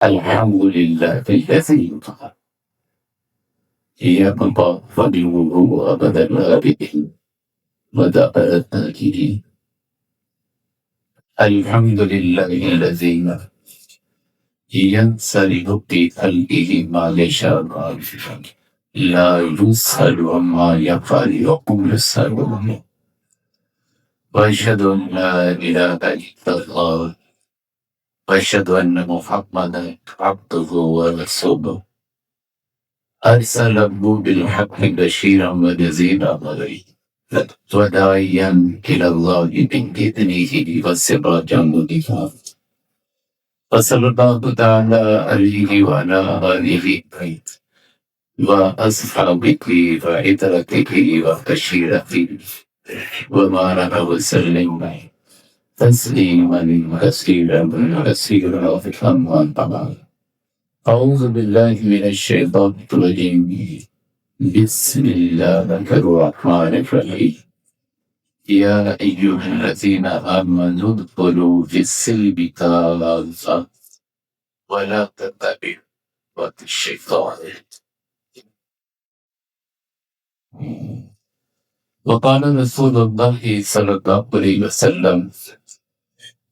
الحمد لله الذي يبقى فضله أبدا الآبدين ودائر الآكلين. الحمد لله الذي ينصرف في خلقه ما يشاء لا يسأل عما يفعل وهم يسألون. وأشهد أن لا إله إلا الله وأشهد أن محمدا عبده ورسوله أرسله بالحق بشيرا ونذيرا وداعيا إلى الله بإذنه وسراجا منيرا. وصلى الله تعالى عليه وعلى آله وأصحابه وعترته وبشيرته وبارك وسلم تسليما كثيرا كثيرا. أما بعد، أعوذ بالله من الشيطان الرجيم. بسم الله الرحمن الرحيم. يا أيها الذين آمنوا ادخلوا في السلم كافة ولا تتبعوا خطوات الشيطان. وقال رسول الله صلى الله عليه وسلم: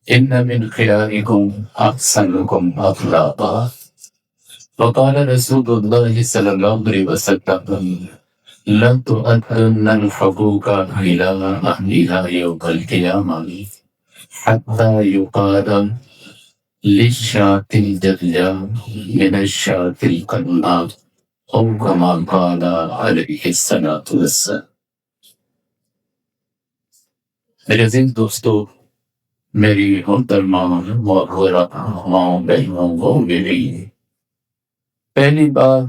إن من خياركم أحسنكم أخلاقا. وقال رسول الله صلى الله عليه وسلم: لن تؤدن الحقوق إلى أهلها يوم القيامة حتى يقال للشاة الجلجاء من الشاة القرناء أو كما قال عليه الصلاة والسلام. میرے عزیز دوستو، میری محترمہ ماں بہنوں کو میری پہلی بار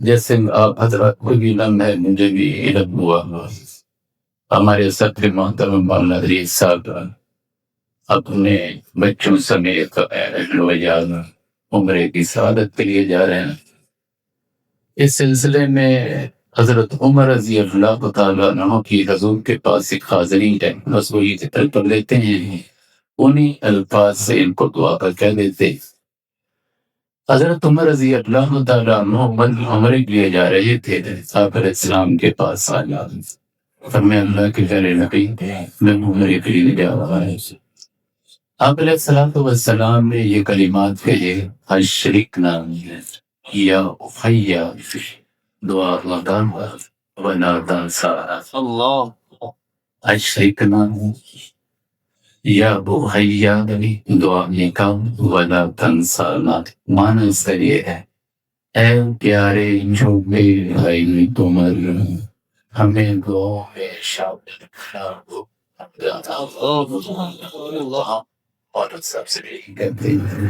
جیسے آپ حضرات کو بھی علم ہے، مجھے بھی علم ہوا، ہمارے صدر محترم مولانا ادریس صاحب اپنے بچوں سمیت اہل ویال عمرے کی سعادت کے لیے جا رہے ہیں۔ اس سلسلے میں حضرت عمر رضی اللہ تعالیٰ عنہ کی حضور کے پاس ایک حاضری ہے، بس وہی ذکر کر لیتے ہیں، انہی الفاظ سے ان کو دعا کر کہہ دیتے۔ حضرت عمر رضی اللہ تعالیٰ عنہ عمرے کے لیے جا رہے تھے، آپ علیہ السلام کے پاس آیا، فرمایا اللہ کے پیارے نبی، میں عمرے کے لیے جا رہا ہے۔ آپ علیہ السلام نے یہ کلمات کہے: اشرکنا یا اخی، دعا لگان ولا تنسا، اشرکنا یا اخی، دعا نکام ولا تنسا۔ معنی اس کا یہ ہے: اے پیارے چھوٹے بھائی عمر، ہمیں دعاؤں میں شامل کرنا۔ اور سب سے کہتے ہیں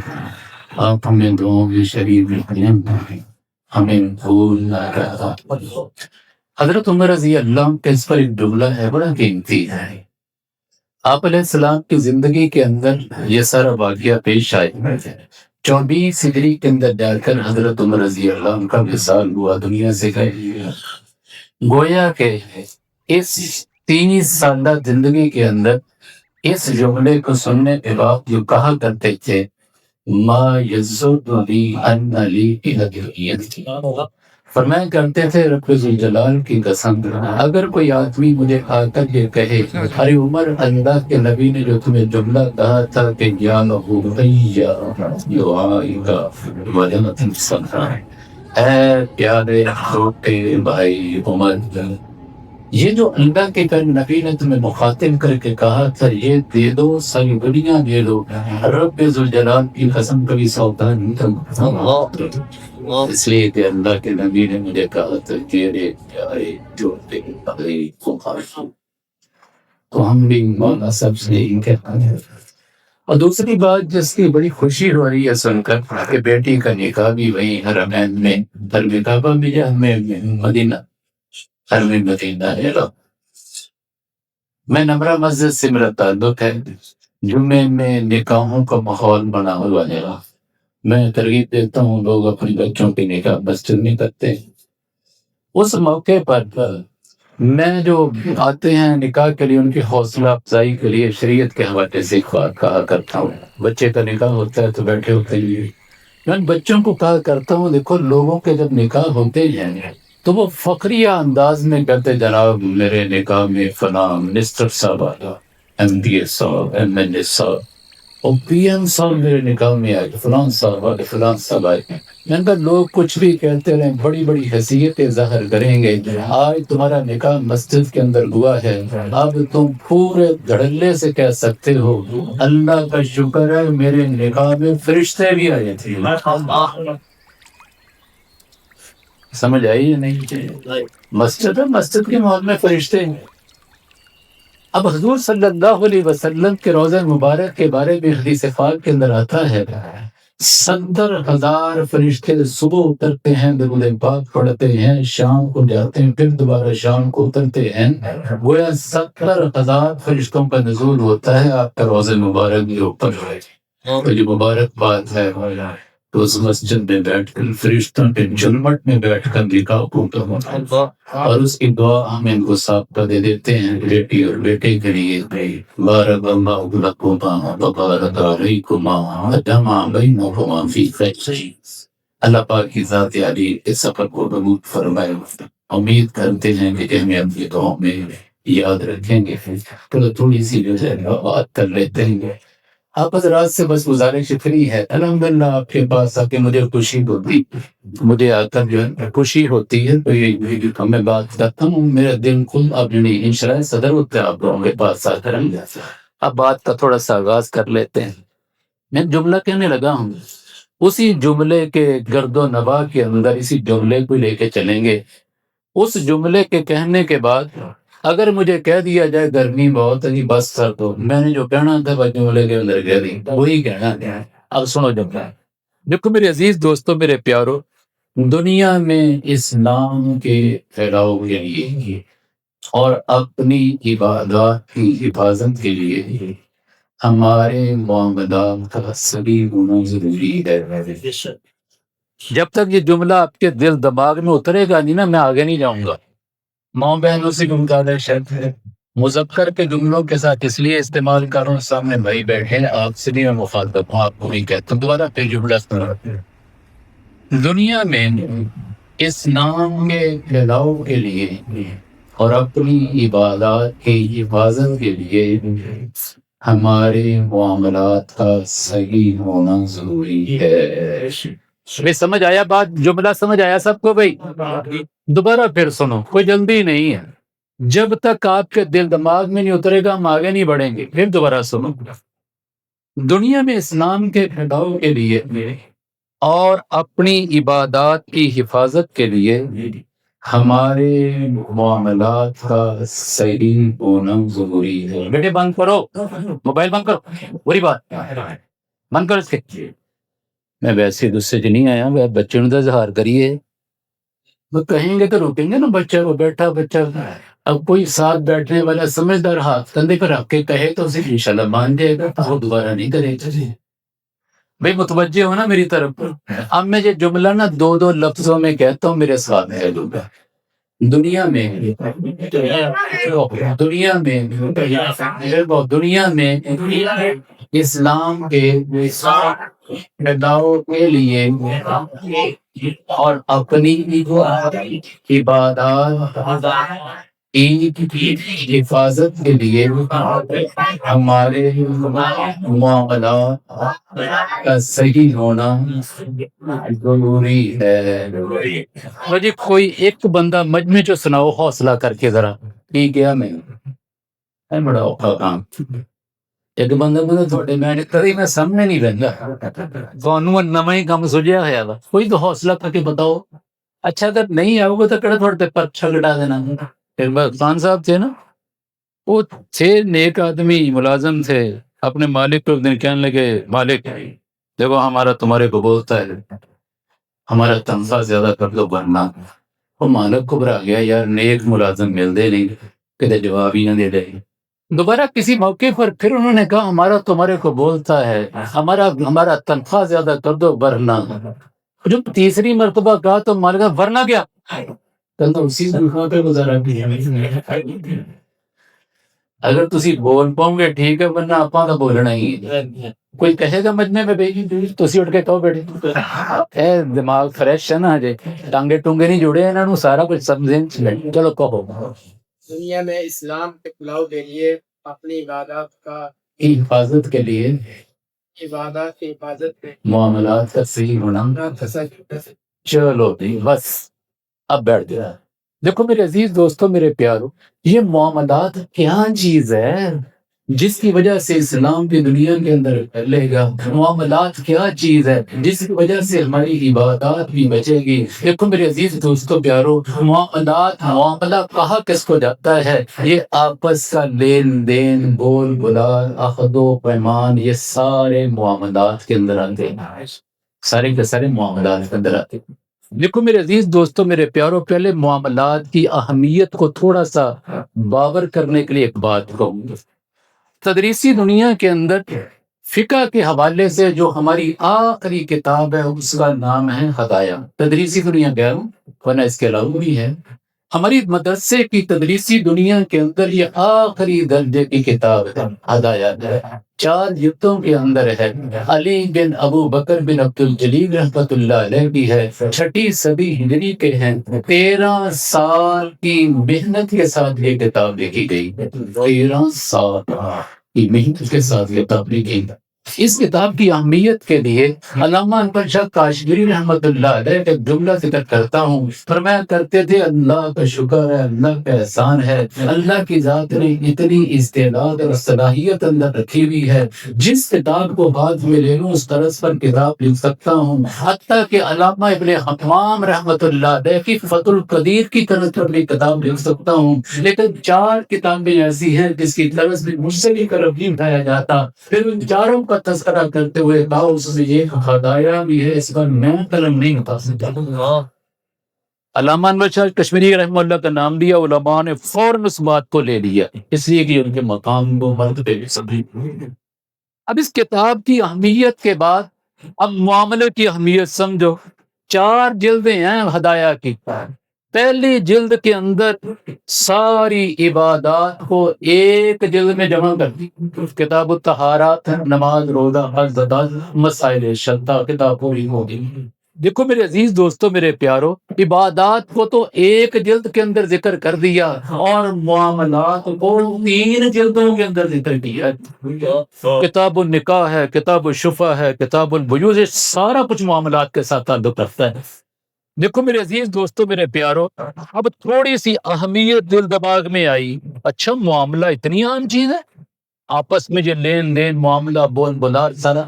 آپ ہمیں دعاؤں میں شریک رکھیں، ہمیں بھول نہ کرنا۔ حضرت عمر رضی اللہ کے اس پر ایک جملہ ہے، بڑا قیمتی ہے۔ آپ علیہ السلام کی زندگی کے اندر یہ سارا واقعہ پیش آئے، 24 ہجری کے اندر جا کر حضرت عمر رضی اللہ عنہ کا وصال ہوا، دنیا سے گئے۔ گویا کہ اس 30 سالہ زندگی کے اندر اس جملے کو سننے کے بعد جو کہا کرتے تھے: ما یزدنی ان لی الہیت، فرمایا کرتے تھے رب ذوالجلال کی قسم، اگر کوئی آدمی مجھے آ کر یہ کہے ارے عمر، اللہ کے نبی نے جو تمہیں جملہ کہا تھا کہ یا لہو بھیا دعائک ولا تنسا، اے پیارے چھوٹے بھائی عمر، یہ جو اللہ کے نبی نے تمہیں مخاطب کر کے کہا تھا یہ دے دو، ساری دنیا دے دو، رب ذوالجلال کی قسم کبھی سودا نہیں تھا، اس لیے کہ اللہ کے نبی نے مجھے کہا تھا تیرے پیارے چھوٹے بھائی عمر۔ تو ہم بھی مولا سب سے یہی کہتے ہیں۔ اور دوسری بات جس کی بڑی خوشی ہو رہی ہے سن کر کہ بیٹی کا نکاح بھی وہی حرمین میں، حرم کعبہ میں یا مدینہ، حرم مدینہ ہے۔ میں نمرہ مسجد سے میرا تعلق ہے، جمعے میں نکاحوں کا ماحول بنا ہوا ہے، میں ترغیب دیتا ہوں لوگ اپنے بچوں کے نکاح مسجد میں کرتے ہیں۔ اس موقع پر میں جو آتے ہیں نکاح کے لیے ان کی حوصلہ افزائی کے لیے شریعت کے حوالے سے کہا کرتا ہوں۔ بچے کا نکاح ہوتا ہے تو بیٹھے ہوتے ہیں میں بچوں کو کہا کرتا ہوں دیکھو لوگوں کے جب نکاح ہوتے ہیں تو وہ فخریہ انداز میں کرتے، جناب میرے نکاح میں فلاں منسٹر صاحب آیا، ایم پی ایس صاحب، ایم ایل اے صاحب اور پی ایم صاحب میرے نکاح میں آئے، فلاں صاحب آئے، فلاں صاحب آئے۔ میں نے کہا لوگ کچھ بھی کہتے رہیں، بڑی بڑی حیثیتیں ظاہر کریں گے، آج تمہارا نکاح مسجد کے اندر ہوا ہے، اب تم پورے دھڑلے سے کہہ سکتے ہو اللہ کا شکر ہے میرے نکاح میں فرشتے بھی آئے تھے۔ سمجھ آئی یا نہیں؟ مسجد ہے، مسجد کے ماحول میں فرشتے ہیں۔ اب حضور صلی اللہ علیہ وسلم کے روضہ مبارک کے بارے میں حدیث پاک کے اندر آتا ہے 70,000 فرشتے صبح اترتے ہیں، درود پاک پڑھتے ہیں، شام کو جاتے ہیں، پھر دوبارہ شام کو اترتے ہیں، گویا 70,000 فرشتوں کا نزول ہوتا ہے آپ کا روضہ مبارک کے اوپر۔ تو یہ مبارک بات ہے تو اس مسجد میں بیٹھ کر فرشتوں کے جھلمٹ میں بیٹھ کر نکاح ہوتا ہے، اور اس کی دعا ہم ان کو سابقہ دے دیتے ہیں بیٹی اور بیٹے کے لیے، بارک اللہ لکما وبارک علیکما وجمع بینکما فی خیر۔ اللہ پاک کی ذات عالی اس سفر کو قبول فرمائے۔ امید کرتے ہیں کہ ہمیں اپنی دعاؤں میں یاد رکھیں گے۔ تھوڑی سی جو ہے بات کر لیتے ہیں۔ آپ حضرات سے بس گزارش فری ہے، الحمدللہ آپ کے پاس آ کے مجھے خوشی ہوتی، مجھے آ کر جو ہے خوشی ہوتی ہے، تو یہ میں بات کرتا ہوں، میرا دل خود اپنی انشراح صدر ہوتا ہے آپ لوگوں کے پاس آ کر۔ اب بات کا تھوڑا سا آغاز کر لیتے ہیں۔ میں جملہ کہنے لگا ہوں، اسی جملے کے گرد و نواح کے اندر اسی جملے کو لے کے چلیں گے۔ اس جملے کے کہنے کے بعد اگر مجھے کہہ دیا جائے گرمی بہت ہے بس کر دو، میں نے جو کہنا تھا وہ جملے کے اندر کہہ دی، وہی کہنا تھا۔ اب سنو جملہ، دیکھو میرے عزیز دوستو، میرے پیارو، دنیا میں اسلام کے پھیلاؤ کے لیے اور اپنی عبادات کی حفاظت کے لیے ہمارے معاملات کا صحیح ہونا ضروری ہے۔ جب تک یہ جملہ آپ کے دل دماغ میں اترے گا نہیں نا، میں آگے نہیں جاؤں گا۔ ماں بہنوں سے گزارش ہے، مذکر کے جملوں کے ساتھ اس لیے استعمال کر رہا ہوں، سامنے بھائی بیٹھے ہیں، آپ سے نہیں میں مخاطب ہوں، آپ کو نہیں کہتا ہوں۔ دوبارہ پھر جملہ سنا، دنیا میں اسلام کے پھیلاؤ کے لیے اور اپنی عبادات کی حفاظت کے لیے ہمارے معاملات کا صحیح ہونا ضروری ہے۔ سمجھ آیا بات؟ جملہ سمجھ آیا سب کو بھائی؟ دوبارہ پھر سنو، کوئی جلدی نہیں ہے، جب تک آپ کے دل دماغ میں نہیں اترے گا ہم آگے نہیں بڑھیں گے۔ پھر دوبارہ سنو، دنیا میں اسلام کے پھیلاؤ کے لیے اور اپنی عبادات کی حفاظت کے لیے ہمارے معاملات کا صحیح ہونا ضروری ہے۔ بیٹے بند کرو، موبائل بند کرو، وہی بات بند کرو اس کے۔ میں ویسے غصے سے نہیں آیا، بچے نے تو اظہار کریے، وہ کہیں گے تو روکیں گے نا بچہ کو، بیٹھا بچہ۔ اب کوئی ساتھ بیٹھنے والا سمجھدار ہاتھ کندھے پر رکھ کے کہے تو اسے انشاءاللہ مان جائے گا، وہ دوبارہ نہیں کرے گا۔ بھائی متوجہ ہو نا میری طرف۔ اب میں یہ جملہ نا 2 لفظوں میں کہتا ہوں، میرے ساتھ ہے لوگ۔ دنیا میں اسلام کے پھیلاؤ کے لیے اور اپنی عبادات کی حفاظت کے لیے ہمارے معاملات کا صحیح ہونا ضروری ہے۔ مجھے کوئی ایک بندہ مجمع جو سناؤ حوصلہ کر کے ذرا، ٹھیک ہے میں بڑا اوکھا کام ایک بندہ بندہ تھوڑے میں کری میں سامنے نہیں رہتا تو نواں ہی کام سجیا ہے، کوئی تو حوصلہ کر کے بتاؤ۔ اچھا اگر نہیں آؤ گے تو کڑے تھوڑے پرچھا گٹا دینا۔ خان صاحب تھے نا، وہ تھے نیک آدمی، ملازم تھے، اپنے مالک کو دن کہنے لگے مالک دیکھو ہمارا تمہارے کو بولتا ہے ہمارا تنخواہ زیادہ کر دو ورنہ۔ وہ مالک کو بھرا گیا، یار نیک ملازم ملتے نہیں، کہتے جواب ہی نہ دے دے۔ دوبارہ کسی موقع پر پھر انہوں نے کہا ہمارا تمہارے کو بولتا ہے ہمارا تنخواہ زیادہ کر دو ورنہ۔ جب تیسری مرتبہ کہا تو مالک کہا ورنہ کیا؟ کل تو اسی تنخواہ پہ گزارا کیا۔ اگر تسی بول پاؤ گے ٹھیک ہے، ورنہ آپ کا بولنا ہی ہے۔ کوئی کہے گا مجمے میں بیٹھی تسی اٹھ کے کہو بیٹھے اے دماغ فریش ہے نا، ہجے ٹانگے ٹونگے نہیں جڑے، انہوں نے سارا کچھ سمجھیں۔ چلو کہو۔ دنیا میں اسلام کے پھیلاؤ کے لیے اپنی حفاظت کے لیے عبادات کی حفاظت کے معاملات کا صحیح ہونا۔ چلو جی بس اب بیٹھ گیا۔ دیکھو میرے عزیز دوستو، میرے پیارو، یہ معاملات کیا چیز ہے جس کی وجہ سے اسلام کی دنیا کے اندر پھیلے گا؟ معاملات کیا چیز ہے جس کی وجہ سے ہماری عبادات بھی بچے گی؟ دیکھو میرے عزیز دوستو پیارو، معاملہ کہا کس کو جاتا ہے؟ یہ آپس کا لین دین، بول بلال، عہد و پیمان، یہ سارے معاملات کے اندر آتے ہیں، سارے کے سارے معاملات کے اندر آتے ہیں۔ دیکھو میرے عزیز دوستو، میرے پیارو، پہلے معاملات کی اہمیت کو تھوڑا سا باور کرنے کے لیے ایک بات کہوں گا۔ تدریسی دنیا کے اندر فقہ کے حوالے سے جو ہماری آخری کتاب ہے اس کا نام ہے ہدایہ۔ تدریسی دنیا کہہ رہا ہوں، ورنہ اس کے علاوہ بھی ہے۔ ہماری مدرسے کی تدریسی دنیا کے اندر یہ آخری درجے کی کتاب ہے ہدایہ، 4 جلدوں کے اندر ہے۔ علی بن ابو بکر بن عبد الجلیل رحمۃ اللہ علیہ کی ہے، 6 صدی ہجری کے ہیں، 13 سال کی محنت کے ساتھ یہ کتاب لکھی گئی، 13 سال کی محنت کے ساتھ یہ کتاب لکھی گئی۔ اس کتاب کی اہمیت کے لیے علامہ انور شاہ کاشمیری رحمۃ اللہ علیہ ایک جملہ ذکر کرتا ہوں، فرمایا کرتے تھے اللہ کا شکر ہے، اللہ کا احسان ہے، اللہ کی ذات نے اتنی استعداد اور صلاحیت اندر رکھی ہوئی ہے، جس کتاب کو ہاتھ میں لے لوں اس طرز پر کتاب لکھ سکتا ہوں۔ حتیٰ کہ علامہ ابن حمام رحمۃ اللہ علیہ کی فتح القدیر کی طرز پر بھی کتاب لکھ سکتا ہوں، لیکن 4 کتابیں ایسی ہیں جس کی طرز بھی مجھ سے بھی کبھی نہیں اٹھایا جاتا۔ پھر ان 4 کا تذکرہ کرتے ہوئے کہا اس میں یہ ہدایہ بھی ہے، اس پر میں قلم نہیں اٹھا سکتا۔ علامہ انور شاہ کشمیری رحمہ اللہ کا نام لیا، علماء نے فوراً اس بات کو لے لیا، اس لیے کہ ان کے مقام کو مرتبے بھی سمجھ۔ اب اس کتاب کی اہمیت کے بعد اب معاملے کی اہمیت سمجھو۔ 4 جلدیں ہیں ہدایہ کی۔ پہلی جلد کے اندر ساری عبادات کو ایک جلد میں جمع کر دی، کتاب الطہارات، نماز، روزہ، حج، زکات، مسائل شرطہ، کتاب پوری ہو گئی۔ دیکھو میرے عزیز دوستو، میرے پیارو، عبادات کو تو ایک جلد کے اندر ذکر کر دیا اور معاملات کو 3 جلدوں کے اندر ذکر کیا۔ کتاب النکاح ہے، کتاب الشفع ہے، کتاب البیوع ہے، سارا کچھ معاملات کے ساتھ تعلق رکھتا ہے۔ دیکھو میرے عزیز دوستو، میرے پیارو، اب تھوڑی سی اہمیت دل دماغ میں آئی، اچھا معاملہ اتنی عام چیز ہے، آپس میں جو لین دین، معاملہ، بول بلال، سارا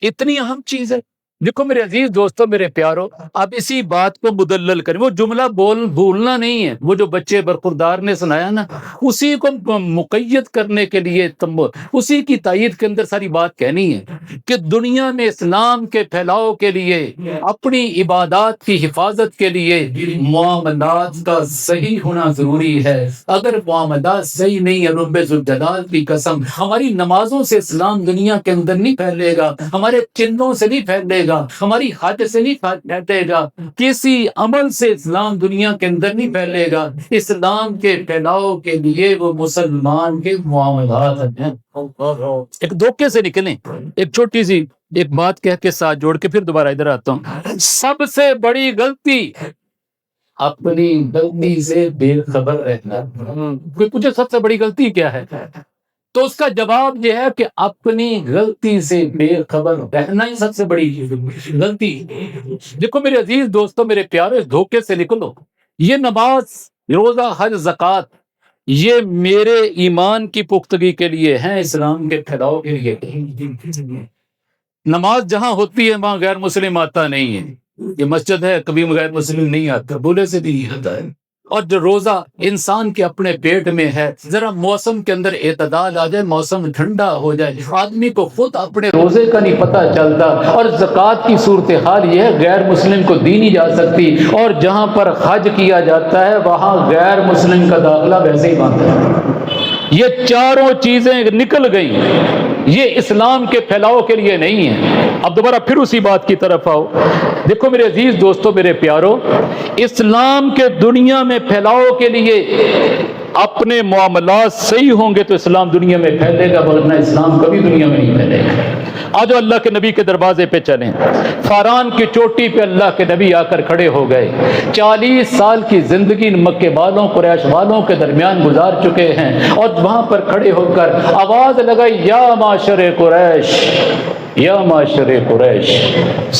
اتنی اہم چیز ہے۔ دیکھو میرے عزیز دوستو، میرے پیارو، اب اسی بات کو مدلل کریں، وہ جملہ بھولنا نہیں ہے، وہ جو بچے برخوردار نے سنایا نا، اسی کو مقید کرنے کے لیے اسی کی تائید کے اندر ساری بات کہنی ہے کہ دنیا میں اسلام کے پھیلاؤ کے لیے، اپنی عبادات کی حفاظت کے لیے معاملات کا صحیح ہونا ضروری ہے۔ اگر معاملات صحیح نہیں ہے، رب ذوالجلال کی قسم، ہماری نمازوں سے اسلام دنیا کے اندر نہیں پھیلے گا، ہمارے چندوں سے نہیں پھیلے گا، ہماری حج سے نہیں پھیلے گا، کسی عمل سے اسلام دنیا کے اندر نہیں پھیلے گا۔ اسلام کے پھیلاؤ کے لیے وہ مسلمان کے معاملات ہیں۔ ایک دھوکے سے نکلیں، ایک چھوٹی سی ایک بات کہہ کے ساتھ جوڑ کے پھر دوبارہ ادھر آتا ہوں۔ سب سے بڑی غلطی اپنی غلطی سے بے خبر رہنا۔ کوئی پوچھے سب سے بڑی غلطی کیا ہے، تو اس کا جواب یہ ہے کہ اپنی غلطی سے بے خبر رہنا ہی سب سے بڑی غلطی۔ دیکھو میرے عزیز دوستو، میرے پیارے، اس دھوکے سے نکلو۔ یہ نماز، روزہ، حج، زکات، یہ میرے ایمان کی پختگی کے لیے ہیں، اسلام کے پھیلاؤ کے لیے۔ نماز جہاں ہوتی ہے وہاں غیر مسلم آتا نہیں ہے، یہ مسجد ہے، کبھی غیر مسلم نہیں آتا، بولے سے بھی نہیں آتا ہے۔ اور جو روزہ انسان کے اپنے پیٹ میں ہے، ذرا موسم کے اندر اعتدال آ جائے، موسم ٹھنڈا ہو جائے، آدمی کو خود اپنے روزے کا نہیں پتہ چلتا۔ اور زکوٰۃ کی صورتحال یہ ہے، غیر مسلم کو دی نہیں جا سکتی، اور جہاں پر حج کیا جاتا ہے وہاں غیر مسلم کا داخلہ ویسے ہی بند ہے۔ یہ چاروں چیزیں نکل گئیں، یہ اسلام کے پھیلاؤ کے لیے نہیں ہے۔ اب دوبارہ پھر اسی بات کی طرف آؤ۔ دیکھو میرے عزیز دوستو، میرے پیارو، اسلام کے دنیا میں پھیلاؤ کے لیے اپنے معاملات صحیح ہوں گے تو اسلام دنیا میں پھیلے گا، ورنہ اسلام کبھی دنیا میں نہیں پھیلے گا۔ آج اللہ کے نبی کے دروازے پہ چلیں، فاران کی چوٹی پہ اللہ کے نبی آ کر کھڑے ہو گئے۔ 40 سال کی زندگی مکے والوں قریش والوں کے درمیان گزار چکے ہیں، اور وہاں پر کھڑے ہو کر آواز لگائی، یا معاشر قریش، یا معاشر قریش۔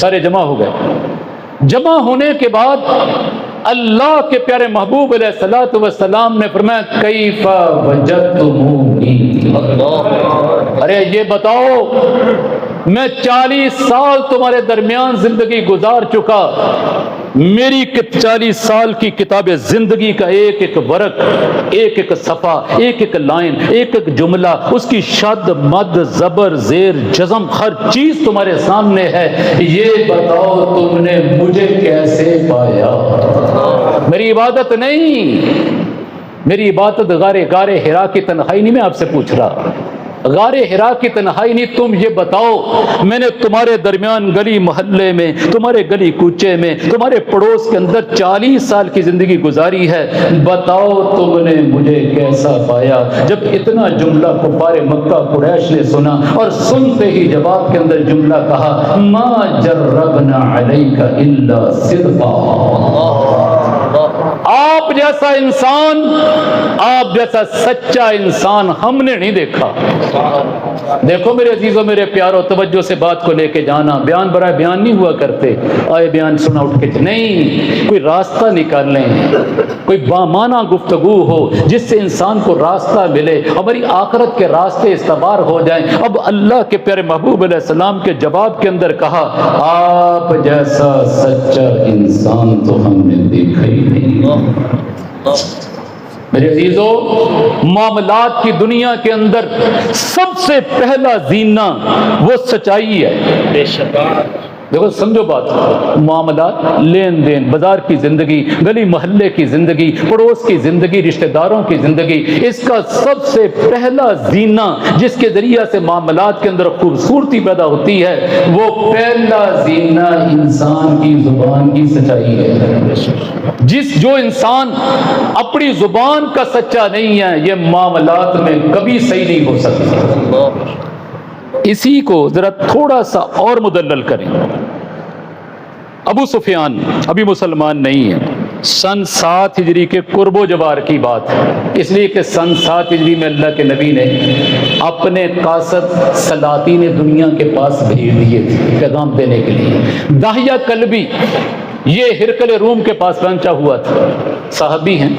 سارے جمع ہو گئے۔ جمع ہونے کے بعد اللہ کے پیارے محبوب علیہ الصلوۃ والسلام نے فرمایا، کیف وجدتمونی، ارے یہ بتاؤ، میں 40 سال تمہارے درمیان زندگی گزار چکا، میری 40 سال کی کتاب زندگی کا ایک ایک ورق، ایک ایک صفحہ، ایک ایک لائن، ایک ایک جملہ، اس کی شد مد زبر زیر جزم ہر چیز تمہارے سامنے ہے، یہ بتاؤ تم نے مجھے کیسے پایا؟ میری عبادت نہیں، میری عبادت غار حرا کی تنہائی نہیں، میں آپ سے پوچھ رہا، غار حرا کی تنہائی نہیں، تم یہ بتاؤ، میں نے تمہارے درمیان گلی محلے میں، تمہارے گلی کوچے میں، تمہارے پڑوس کے اندر 40 سال کی زندگی گزاری ہے، بتاؤ تم نے مجھے کیسا پایا؟ جب اتنا جملہ کفار مکہ قریش نے سنا، اور سنتے ہی جواب کے اندر جملہ کہا، ما جربنا علیک الا صدقا، آپ جیسا انسان، آپ جیسا سچا انسان ہم نے نہیں دیکھا۔ دیکھو میرے عزیزوں، میرے پیاروں، توجہ سے بات کو لے کے جانا، بیان برائے بیان نہیں ہوا کرتے، آئے بیان سنا اٹھ کے نہیں، کوئی راستہ نکال لیں، کوئی بامانہ گفتگو ہو جس سے انسان کو راستہ ملے، ہماری آخرت کے راستے استوار ہو جائیں۔ اب اللہ کے پیارے محبوب علیہ السلام کے جواب کے اندر کہا، آپ جیسا سچا انسان تو ہم نے دیکھا ہی نہیں۔ میرے عزیزوں، معاملات کی دنیا کے اندر سب سے پہلا زینہ وہ سچائی ہے۔ بے شک، دیکھو سمجھو بات، معاملات، لین دین، بازار کی زندگی، گلی محلے کی زندگی، پڑوس کی زندگی، رشتہ داروں کی زندگی، اس کا سب سے پہلا زینہ جس کے ذریعہ سے معاملات کے اندر خوبصورتی پیدا ہوتی ہے، وہ پہلا زینہ انسان کی زبان کی سچائی ہے۔ جو انسان اپنی زبان کا سچا نہیں ہے، یہ معاملات میں کبھی صحیح نہیں ہو سکتا۔ اسی کو ذرا تھوڑا سا اور مدلل کریں۔ ابو سفیان ابھی مسلمان نہیں ہے، سن 7 ہجری کے قرب و جوار کی بات ہے، اس لیے کہ سن 7 ہجری میں اللہ کے نبی نے اپنے قاصد سلاطین دنیا کے پاس بھیج دیے تھے پیغام دینے کے لیے۔ داہیہ کلبی یہ ہرقل روم کے پاس پہنچا ہوا تھا، صحابی ہیں،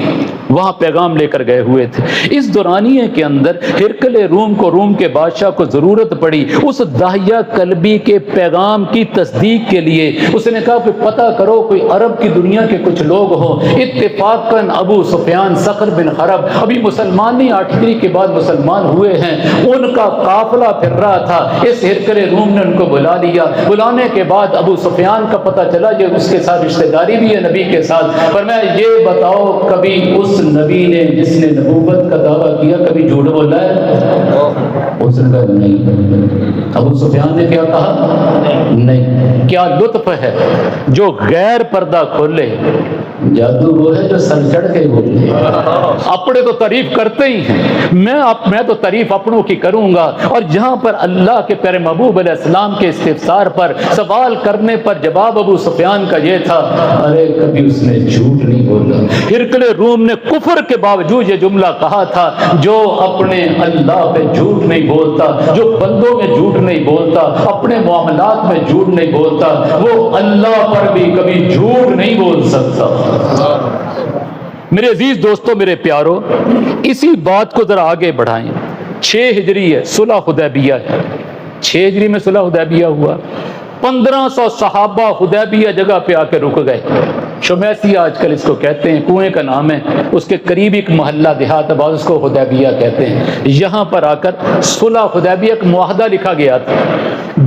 وہاں پیغام لے کر گئے ہوئے تھے۔ اس دورانیے کے اندر ہرقل روم کو، روم کے بادشاہ کو ضرورت پڑی اس داہیہ کلبی کے پیغام کی تصدیق کے لیے۔ اس نے کہا کہ پتہ کرو کوئی عرب کی دنیا کے کچھ لوگ ہوں۔ اتفاقاً ابو سفیان صخر بن حرب ابھی مسلمان نہیں، 8 ہجری کے بعد مسلمان ہوئے ہیں، ان کا قافلہ پھر رہا تھا۔ اس ہرقل روم نے ان کو بلا لیا۔ بلانے کے بعد ابو سفیان کا پتہ چلا یہ اس کے ساتھ رشتہ داری بھی ہے نبی کے ساتھ۔ فرمایا یہ بتاؤ کبھی اس نبی نے جس نے نبوت کا دعویٰ کیا کبھی جھوٹ بولا ہے؟ اس نے کہا نہیں۔ ابو سفیان نے کیا کہا؟ نہیں۔ کیا لطف ہے جو غیر پردہ کھولے، جادو وہ ہے جو سر چڑھ کے بولے۔ اپنے تو تعریف کرتے ہی ہیں، میں تو تعریف اپنوں کی کروں گا۔ اور جہاں پر اللہ کے پیارے محبوب علیہ السلام کے استفسار پر، سوال کرنے پر جواب ابو سفیان کا یہ تھا، ارے کبھی اس نے جھوٹ نہیں بولا۔ ہرقل روم نے کفر کے باوجود یہ جملہ کہا تھا، جو اپنے اللہ پہ جھوٹ نہیں بولتا، جو بندوں میں جھوٹ نہیں بولتا، اپنے معاملات میں جھوٹ نہیں بولتا، وہ اللہ پر بھی کبھی جھوٹ نہیں بول سکتا۔ میرے عزیز دوستو، میرے پیارو، اسی بات کو ذرا آگے بڑھائیں۔ 6 ہجری ہے، صلح حدیبیہ ہے، 6 ہجری میں صلح حدیبیہ ہوا۔ 1500 صحابہ حدیبیہ جگہ پہ آ کے رک گئے۔ شمیسی آج کل اس کو کہتے ہیں، کنویں کا نام ہے، اس کے قریب ایک محلہ دیہات ہے، بعض اس کو حدیبیہ کہتے ہیں۔ یہاں پر آ کر صلح حدیبیہ ایک معاہدہ لکھا گیا تھا،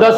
10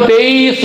23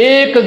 1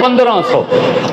1500।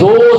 2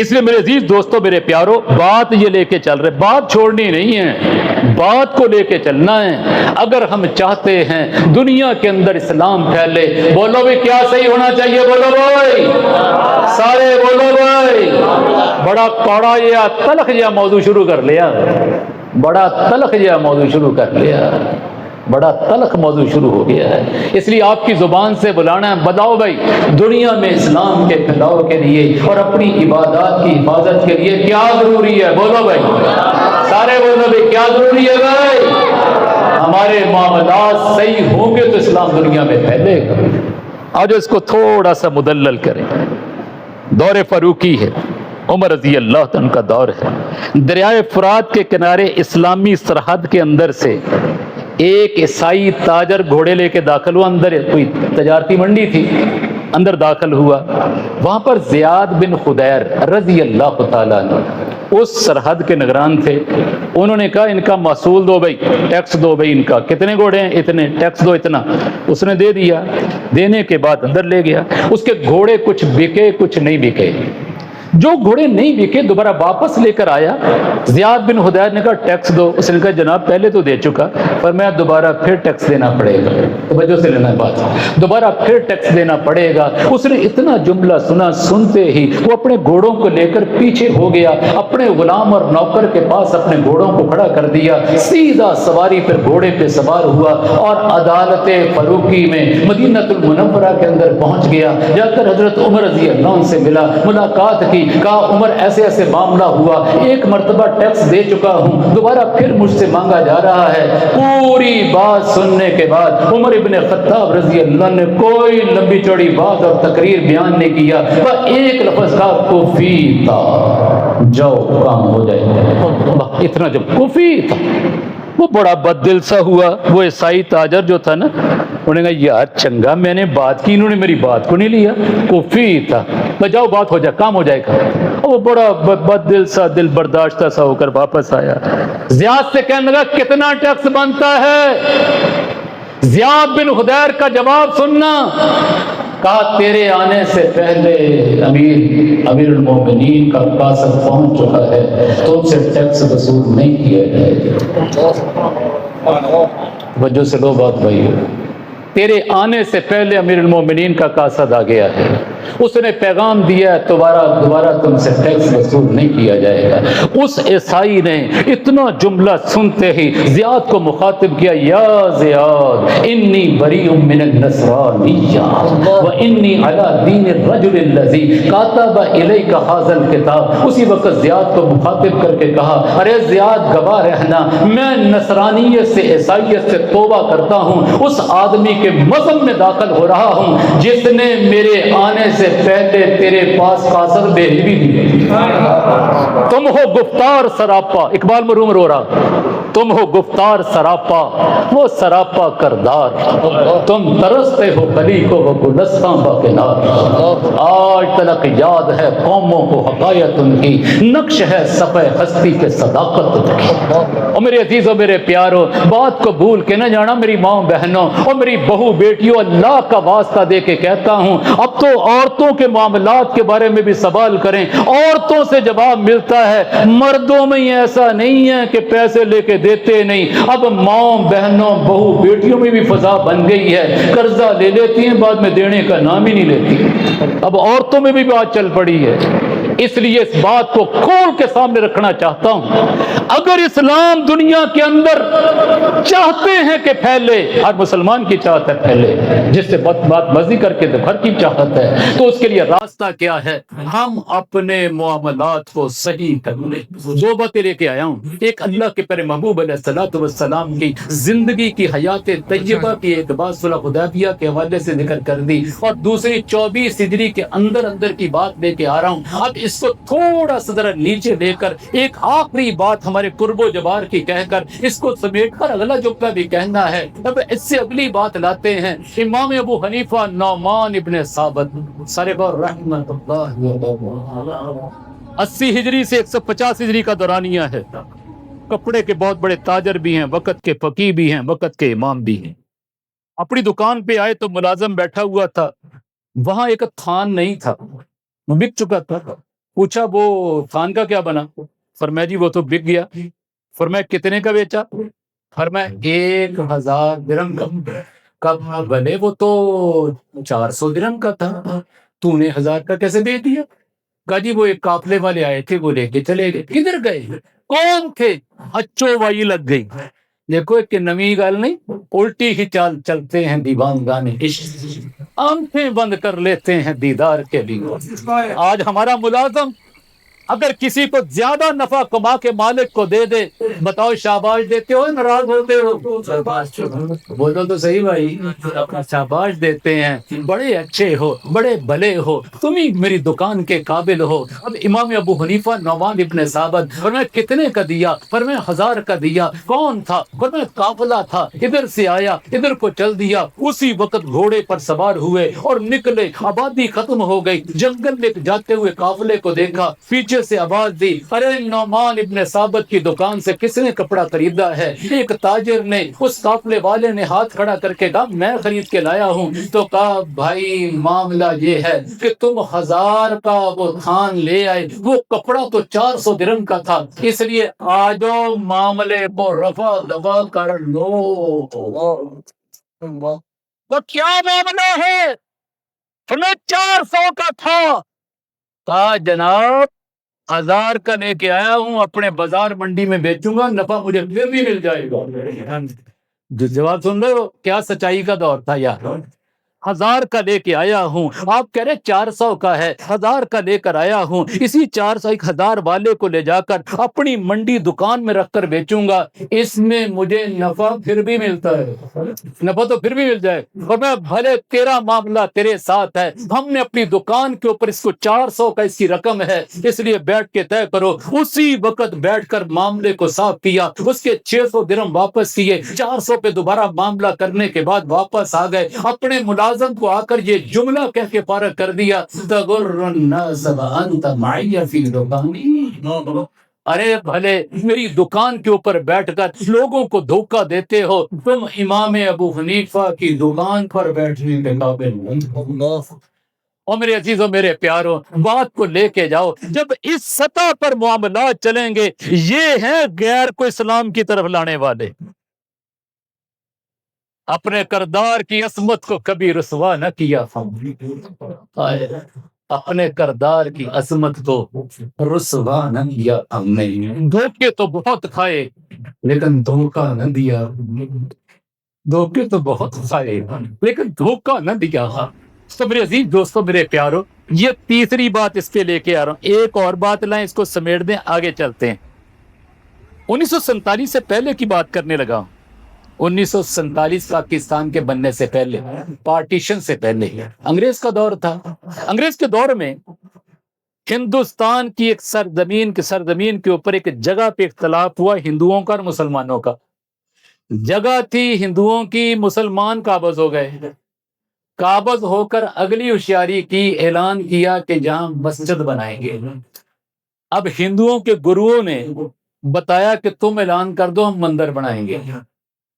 اس لیے میرے عزیز دوستوں، میرے پیارو، بات یہ لے کے چل رہے، بات چھوڑنی نہیں ہے، بات کو لے کے چلنا ہے۔ اگر ہم چاہتے ہیں دنیا کے اندر اسلام پھیلے، بولو بھی کیا صحیح ہونا چاہیے، بولو بھائی، سارے بولو بھائی۔ بڑا کڑا یا تلخ یا موضوع شروع کر لیا، بڑا تلخ یا موضوع شروع کر لیا، بڑا تلخ موضوع شروع ہو گیا ہے۔ اس لیے آپ کی زبان سے بلانا ہے، بتاؤ بھائی دنیا میں اسلام کے پھیلاؤ کے لیے اور اپنی عبادات کی حفاظت کے لیے کیا ضروری ہے، بولو بھائی، سارے بولو بھائی کیا ضروری ہے بھائی۔ ہمارے معاملات صحیح ہوں گے تو اسلام دنیا میں پھیلے گا۔ آج اس کو تھوڑا سا مدلل کریں۔ دور فاروقی ہے، عمر رضی اللہ عنہ کا دور ہے، دریائے فرات کے کنارے اسلامی سرحد کے اندر سے ایک عیسائی تاجر گھوڑے لے کے داخل ہوا، اندر کوئی تجارتی منڈی تھی، اندر داخل ہوا، وہاں پر زیاد بن خدیر رضی اللہ تعالیٰ عنہ اس سرحد کے نگران تھے۔ انہوں نے کہا ان کا محصول دو بھائی، ٹیکس دو بھائی، ان کا کتنے گھوڑے ہیں، اتنے، ٹیکس دو اتنا۔ اس نے دے دیا، دینے کے بعد اندر لے گیا۔ اس کے گھوڑے کچھ بکے کچھ نہیں بکے، جو گھوڑے نہیں بکے دوبارہ واپس لے کر آیا۔ زیاد بن خدیر نے کہا ٹیکس دو، اس نے کہا جناب پہلے تو دے چکا، پر میں دوبارہ پھر ٹیکس دینا پڑے گا، توجہ سے لینا بات، دوبارہ پھر ٹیکس دینا پڑے گا۔ اس نے اتنا جملہ سنا، سنتے ہی وہ اپنے گھوڑوں کو لے کر پیچھے ہو گیا، اپنے غلام اور نوکر کے پاس اپنے گھوڑوں کو کھڑا کر دیا، سیدھا سواری پر گھوڑے پہ سوار ہوا اور عدالت فاروقی میں مدینہ المنورہ کے اندر پہنچ گیا۔ جا کر حضرت عمر رضی اللہ عنہ سے ملا، ملاقات کی، کہا عمر ایسے ایسے معاملہ ہوا، ایک مرتبہ ٹیکس دے چکا ہوں، دوبارہ پھر مجھ سے مانگا جا رہا ہے۔ پوری بات سننے کے بعد عمر ابن خطاب رضی اللہ عنہ نے کوئی لمبی چوڑی بات اور تقریر بیان نہیں کیا، وہ ایک لفظ کہا کفی تھا، جاؤ کام ہو جائے، اتنا جب کفی تھا۔ وہ بڑا بد دل سا ہوا، وہ عیسائی تاجر جو تھا نا، انہوں نے کہا یار چنگا میں نے بات کی، انہوں نے میری بات کو نہیں لیا، کفی تھا، جاؤ بات ہو جائے، کام ہو جائے گا۔ وہ بڑا بد دل سا، دل برداشتہ سا ہو کر واپس آیا، زیاد سے کہنے لگا کتنا ٹیکس بنتا ہے؟ زیاد بن خدیر کا جواب سننا، کہا تیرے آنے سے پہلے امیر المومنین کا قاصد پہنچ چکا ہے، تم سے ٹیکس وصول نہیں کیا جائے گا۔ وجہ سے لو بات بھائی، تیرے آنے سے پہلے امیر المومنین کا قاصد آ گیا ہے، اس نے پیغام دیا دوبارہ تم سے ٹیکس وصول نہیں کیا جائے گا۔ اس عیسائی نے اتنا جملہ سنتے ہی زیاد کو مخاطب کیا، یا زیاد انی بریء من النصرانیہ وانی علی دین الرجل الذی کاتب الیک ھذا الکتاب۔ اسی وقت زیاد کو مخاطب کر کے کہا، ارے زیاد گواہ رہنا، میں نصرانیت سے عیسائیت سے توبہ کرتا ہوں، اس آدمی کے مذہب میں داخل ہو رہا ہوں جس نے میرے آنے سے پہلے تیرے پاس قاصد بھیج بھی دی۔ تم ہو گفتار سراپا، اقبال مرحوم رو رہا، تم ہو گفتار سراپا وہ سراپا کردار، تم ترستے ہو کلی کو وہ گلستاں باکنار۔ آج تلک یاد ہے قوموں کو حقایت ان کی، نقش ہے صفحہ ہستی پہ صداقت ان کی۔ اور میرے عزیزوں میرے پیاروں، بات کو بھول کے نہ جانا میری ماں بہنوں اور میری بہو بیٹیوں، اللہ کا واسطہ دے کے کہتا ہوں، اب تو عورتوں کے معاملات کے بارے میں بھی سوال کریں، عورتوں سے جواب ملتا ہے، مردوں میں ہی ایسا نہیں ہے کہ پیسے لے کے دیتے نہیں، اب ماں بہنوں بہو بیٹیوں میں بھی فضا بن گئی ہے، قرضہ لے لیتی ہیں بعد میں دینے کا نام ہی نہیں لیتی، اب عورتوں میں بھی بات چل پڑی ہے۔ اس لیے اس بات کو کھول کے سامنے رکھنا چاہتا ہوں، اگر اسلام دنیا کے اندر چاہتے ہیں کہ پھیلے، ہر مسلمان کی چاہت ہے پھیلے، جس سے بات مزی کر کے گھر کی چاہت ہے، تو اس کے لیے راستہ کیا ہے؟ ہم اپنے معاملات کو صحیح کر لیں۔ دو باتیں لے کے آیا ہوں، ایک اللہ کے پیارے محبوب علیہ الصلوۃ والسلام کی زندگی کی حیات طیبہ کی ایک بات صلح حدیبیہ کے حوالے سے ذکر کر دی، اور دوسری 24 ہجری کے اندر کی بات لے کے آ رہا ہوں۔ اب اس کو تھوڑا سا ذرا نیچے لے کر ایک آخری بات ہمارے قرب و جبار کی کہہ کر اس کو سمیٹ کر اگلا جملہ بھی کہنا ہے۔ اب اس سے اگلی بات لاتے ہیں امام ابو حنیفہ نعمان ابن ثابت صاحب رحمۃ اللہ، 80 ہجری سے 150 ہجری کا دورانیہ ہے، کپڑے کے بہت بڑے تاجر بھی ہیں، وقت کے فقیہ بھی ہیں، وقت کے امام بھی ہیں۔ اپنی دکان پہ آئے تو ملازم بیٹھا ہوا تھا، وہاں ایک تھان نہیں تھا، وہ بک چکا تھا، پوچھا وہ خان کا کیا بنا؟ فرمایا جی وہ تو بک گیا۔ فرمایا کتنے کا بیچا؟ فرمایا 1000 درہم کا۔ کب؟ بھلے وہ تو 400 درہم کا تھا، تو نے 1000 کا کیسے بیچ دیا؟ کہا جی وہ ایک قافلے والے آئے تھے، وہ لے کے چلے گئے۔ کدھر گئے؟ کون تھے؟ اچو وائی لگ گئی۔ دیکھو ایک نمی گال نہیں، الٹی ہی چال چلتے ہیں دیوان گانے عشق، آنکھیں بند کر لیتے ہیں دیدار کے لیے۔ آج ہمارا ملازم اگر کسی کو زیادہ نفع کما کے مالک کو دے دے، بتاؤ شاباش دیتے ہو ناراض ہوتے ہو؟ بولو تو صحیح بھائی، شاباش دیتے ہیں، بڑے اچھے ہو، بڑے بھلے ہو، تم ہی میری دکان کے قابل ہو۔ اب امام ابو حنیفہ نعمان ابن ثابت، فرمایا کتنے کا دیا؟ فرمایا 1000 کا دیا۔ کون تھا؟ فرمایا قافلہ تھا، ادھر سے آیا، ادھر کو چل دیا، اسی وقت گھوڑے پر سوار ہوئے اور نکلے، آبادی ختم ہو گئی، جنگل میں جاتے ہوئے قافلے کو دیکھا، پیچھے سے آواز دی، ارے نعمان ابن ثابت کی دکان سے کس نے کپڑا خریدا ہے؟ ایک تاجر نے، اس قافلے والے نے ہاتھ کھڑا کر کے کہا میں خرید کے لایا ہوں۔ تو کہا بھائی معاملہ یہ ہے کہ تم 1000 کا وہ تھان لے آئے، وہ کپڑا تو 400 درہم کا تھا، اس لیے آجو معاملے کو رفع دفع کر لو۔ وہ کیا معاملہ ہے؟ تمہیں 400 کا تھا۔ کہا جناب 1000 کا لے کے آیا ہوں، اپنے بازار منڈی میں بیچوں گا، نفع مجھے پھر بھی مل جائے گا۔ جو جواب سن رہے ہو کیا سچائی کا دور تھا یار؟ 1000 کا لے کے آیا ہوں، آپ کہہ رہے 400 کا ہے، 1000 کا لے کر آیا ہوں، اسی 1000 والے کو لے جا کر اپنی منڈی دکان میں رکھ کر بیچوں گا، اس میں مجھے نفع پھر بھی ملتا ہے، نفع تو پھر بھی مل جائے۔ اور میں بھلے تیرا معاملہ تیرے ساتھ ہے، ہم نے اپنی دکان کے اوپر اس کو 400 کا اس کی رقم ہے، اس لیے بیٹھ کے طے کرو۔ اسی وقت بیٹھ کر معاملے کو صاف کیا، اس کے 600 درہم واپس کیے، 400 پہ دوبارہ معاملہ کرنے کے بعد واپس آ گئے، اپنے ملازم کو آ کر یہ جملہ کہہ کے فارغ کر دیا، تغر الناس وانت معی فی دکانی۔ ارے بھلے میری دکان کے اوپر بیٹھ کر لوگوں کو دھوکہ دیتے ہو، تم امام ابو حنیفہ کی دکان پر بیٹھنے کے قابل نہیں۔ اور میرے عزیزوں میرے پیاروں، بات کو لے کے جاؤ، جب اس سطح پر معاملات چلیں گے، یہ ہیں غیر کو اسلام کی طرف لانے والے۔ اپنے کردار کی عصمت کو کبھی رسوا نہ کیا، اپنے کردار کی عظمت کو رسوا نہ کیا ہم نے۔ دھوکے تو بہت کھائے لیکن دھوکہ نہ دیا، دھوکے تو بہت کھائے لیکن دھوکہ نہ دیا۔ تو میرے عزیز دوستو میرے پیارو، یہ تیسری بات اس پہ لے کے آ رہا ہوں، ایک اور بات لائیں، اس کو سمیٹ دیں، آگے چلتے ہیں۔ 1947 سے پہلے کی بات کرنے لگا ہوں۔ 1947 پاکستان کے بننے سے پہلے، پارٹیشن سے پہلے انگریز کا دور تھا۔ انگریز کے دور میں ہندوستان کی ایک سرزمین کے اوپر ایک جگہ پہ اختلاف ہوا، ہندوؤں کا اور مسلمانوں کا۔ جگہ تھی ہندوؤں کی، مسلمان قابض ہو گئے۔ قابض ہو کر اگلی ہوشیاری کی، اعلان کیا کہ جہاں مسجد بنائیں گے۔ اب ہندوؤں کے گروؤں نے بتایا کہ تم اعلان کر دو، ہم مندر بنائیں گے۔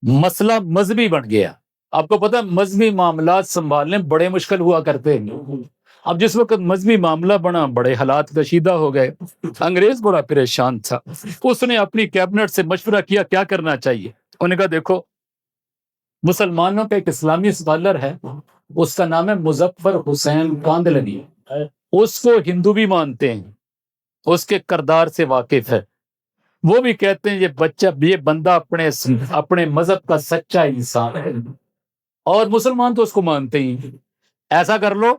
مسئلہ مذہبی بن گیا۔ آپ کو پتہ ہے مذہبی معاملات سنبھالنے بڑے مشکل ہوا کرتے ہیں۔ اب جس وقت مذہبی معاملہ بنا، بڑے حالات کشیدہ ہو گئے۔ انگریز بڑا پریشان تھا، اس نے اپنی کیبنٹ سے مشورہ کیا کیا کرنا چاہیے۔ انہوں نے کہا دیکھو، مسلمانوں کا ایک اسلامی اسکالر ہے، اس کا نام ہے مظفر حسین کاندلنی، اس کو ہندو بھی مانتے ہیں، اس کے کردار سے واقف ہے، وہ بھی کہتے ہیں یہ بندہ اپنے مذہب کا سچا انسان ہے، اور مسلمان تو اس کو مانتے ہی۔ ایسا کر لو،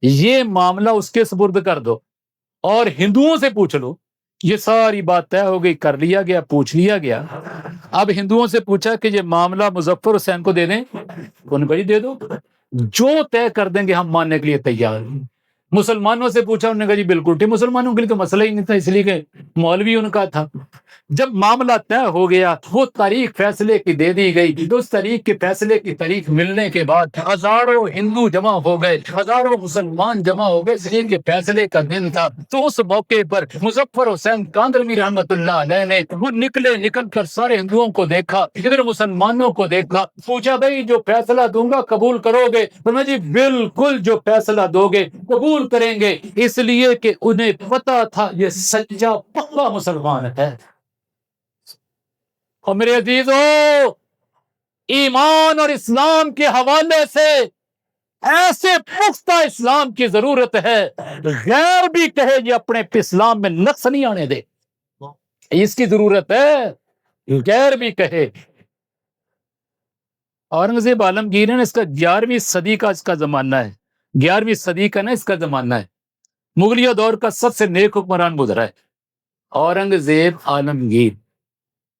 یہ معاملہ اس کے سپرد کر دو اور ہندوؤں سے پوچھ لو۔ یہ ساری بات طے ہو گئی، کر لیا گیا، پوچھ لیا گیا۔ اب ہندوؤں سے پوچھا کہ یہ معاملہ مظفر حسین کو دے دیں، ان کو ہی دے دو، جو طے کر دیں گے ہم ماننے کے لیے تیار ہیں۔ مسلمانوں سے پوچھا، انہوں نے کہا جی بالکل ٹھیک، مسلمانوں کے لیے تو مسئلہ ہی نہیں تھا، اس لیے کہ مولوی ان کا تھا۔ جب معاملہ طے ہو گیا، وہ تاریخ فیصلے کی دے دی گئی۔ اس تاریخ کے فیصلے کی تاریخ ملنے کے بعد ہزاروں ہندو جمع ہو گئے، ہزاروں مسلمان جمع ہو گئے، اس لیے کہ فیصلے کا دن تھا۔ تو اس موقع پر مظفر حسین کاندلوی رحمۃ اللہ علیہ نے وہ نکل کر سارے ہندوؤں کو دیکھا، ادھر مسلمانوں کو دیکھا، پوچھا بھائی جو فیصلہ دوں گا قبول کرو گے؟ فرمایا جی بالکل، جو فیصلہ دو گے قبول قبول کریں گے، اس لیے کہ انہیں پتا تھا یہ سچا پکا مسلمان ہے۔ اور میرے عزیزو، ایمان اور اسلام کے حوالے سے ایسے پختہ اسلام کی ضرورت ہے، غیر بھی کہے یہ اپنے اسلام میں نقص نہیں آنے دے، اس کی ضرورت ہے، غیر بھی کہے۔ اورنگزیب عالمگیر ہے نا، اس کا 11ویں صدی کا اس کا زمانہ ہے، 11ویں صدی کا نا اس کا زمانہ ہے، مغلیہ دور کا سب سے نیک حکمران گزرا ہے اورنگزیب عالمگیر۔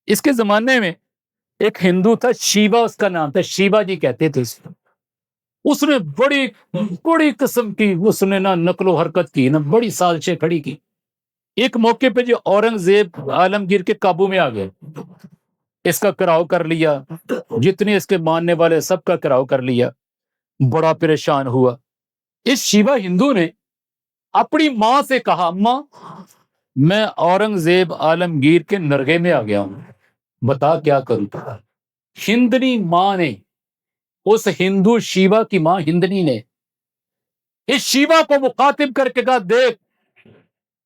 اس کے زمانے میں ایک ہندو تھا، شیوا اس کا نام تھا، شیوا جی کہتے تھے اس کو۔ اس نے بڑی قسم کی اس نے نا نقل و حرکت کی نا، بڑی سازشیں کھڑی کی۔ ایک موقع پہ جو اورنگزیب عالمگیر کے قابو میں آ گئے، اس کا کراؤ کر لیا، جتنے اس کے ماننے والے سب کا کراؤ کر لیا، بڑا پریشان ہوا۔ اس شیوا ہندو نے اپنی ماں سے کہا، ماں میں اورنگزیب عالمگیر کے نرغے میں آ گیا ہوں، بتا کیا کروں۔ ہندنی ماں نے، اس ہندو شیوا کی ماں ہندنی نے اس شیوا کو مخاطب کر کے کہا، دیکھ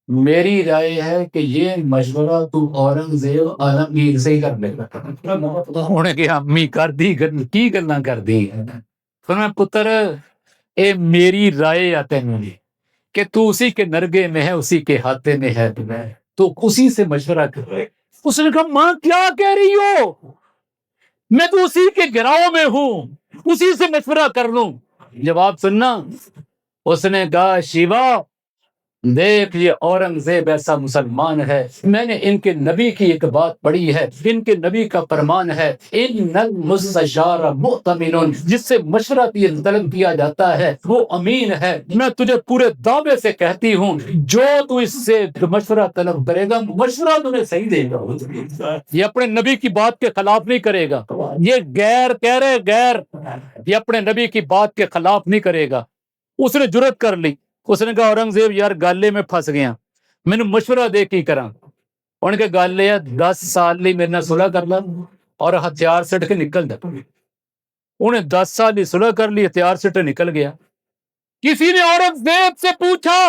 میری رائے ہے کہ یہ مشورہ تو اورنگزیب عالمگیر سے ہی کر لے گا۔ انہوں نے کہا امی کر دی کی گلاں کر دی۔ فرمایا پتر اے میری رائے آتے ہیں کہ تو اسی کے نرگے میں ہے، اسی کے ہاتھے میں ہے، تو اسی سے مشورہ کر۔ اس نے کہا ماں کیا کہہ رہی ہو، میں تو اسی کے گراؤں میں ہوں، اسی سے مشورہ کر لوں۔ جواب سننا، اس نے کہا شیوا دیکھ یہ اورنگزیب ایسا مسلمان ہے، میں نے ان کے نبی کی ایک بات پڑھی ہے، ان کے نبی کا فرمان ہے، ان المستشار مؤتمن، جس سے مشورہ طلب کیا جاتا ہے وہ امین ہے۔ میں تجھے پورے دعوے سے کہتی ہوں جو تو اس سے مشورہ طلب کرے گا مشورہ تمہیں صحیح دے گا، یہ اپنے نبی کی بات کے خلاف نہیں کرے گا۔ یہ غیر کہہ رہے، غیر، یہ اپنے نبی کی بات کے خلاف نہیں کرے گا۔ اس نے جرأت کر لی، اس نے کہا اورنگزیب یار گالے میں پھنس گیا، میں نے مشورہ دے کی کرا۔ ان کے گالے 10 سال لی میرے نہ صلح کر لا اور ہتھیار سٹ کے نکل جاتا۔ انہیں 10 سال لی صلح کر لی، ہتھیار سٹ نکل گیا۔ کسی نے اورنگزیب سے پوچھا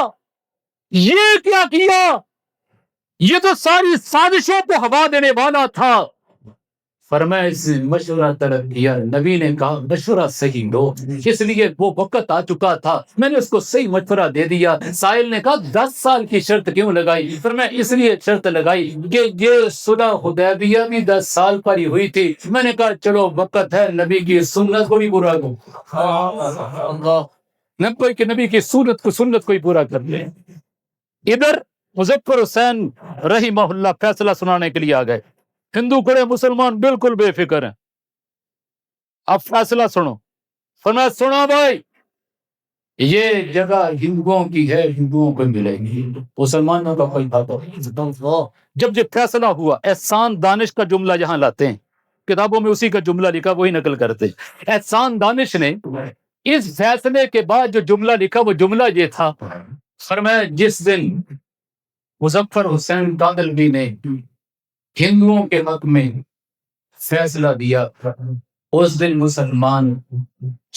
یہ کیا کیا، یہ تو ساری سازشوں پہ ہوا دینے والا تھا۔ فرمایا اس نے مشورہ طلب کیا، نبی نے کہا مشورہ صحیح دو، اس لیے وہ وقت آ چکا تھا، میں نے اس کو صحیح مشورہ دے دیا۔ سائل نے کہا 10 سال کی شرط کیوں لگائی؟ فرمایا اس لیے شرط لگائی کہ یہ صلح حدیبیہ بھی 10 سال پر ہی ہوئی تھی، میں نے کہا چلو وقت ہے نبی کی سنت کو بھی پورا کرو، نبی کی سنت کو ہی پورا کر لیں۔ ادھر مظفر حسین رحمہ اللہ فیصلہ سنانے کے لیے آ گئے، ہندو کھڑے، مسلمان بالکل بے فکر ہیں۔ اب فیصلہ سنو۔ فرمایا سنو بھائی، یہ جگہ ہندوؤں کی ہے، ہندوؤں کو ملے گی، مسلمانوں کا کوئی بات نہیں۔ جب یہ فیصلہ ہوا، احسان دانش کا جملہ یہاں لاتے ہیں، کتابوں میں اسی کا جملہ لکھا وہی نقل کرتے ہیں۔ احسان دانش نے اس فیصلے کے بعد جو جملہ لکھا وہ جملہ یہ تھا، فرمایا جس دن مظفر حسین کاندلوی نے ہندوؤں کے حق میں فیصلہ دیا، اس دن مسلمان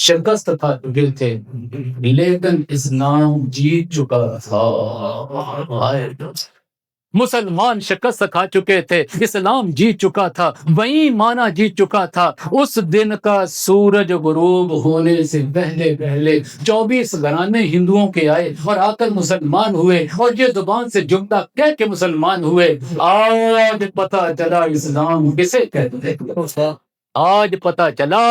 شکست کھا چکے تھے، لیکن اسلام جیت چکا تھا۔ مسلمان شکست کھا چکے تھے، اسلام جیت چکا تھا، وہی مانا جیت چکا تھا۔ اس دن کا سورج غروب ہونے سے پہلے 24 گھرانے ہندوؤں کے آئے اور آ کر مسلمان ہوئے، اور یہ زبان سے جملہ کہہ کے مسلمان ہوئے۔ آج پتہ چلا اسلام کسے کہتے ہیں، آج پتہ چلا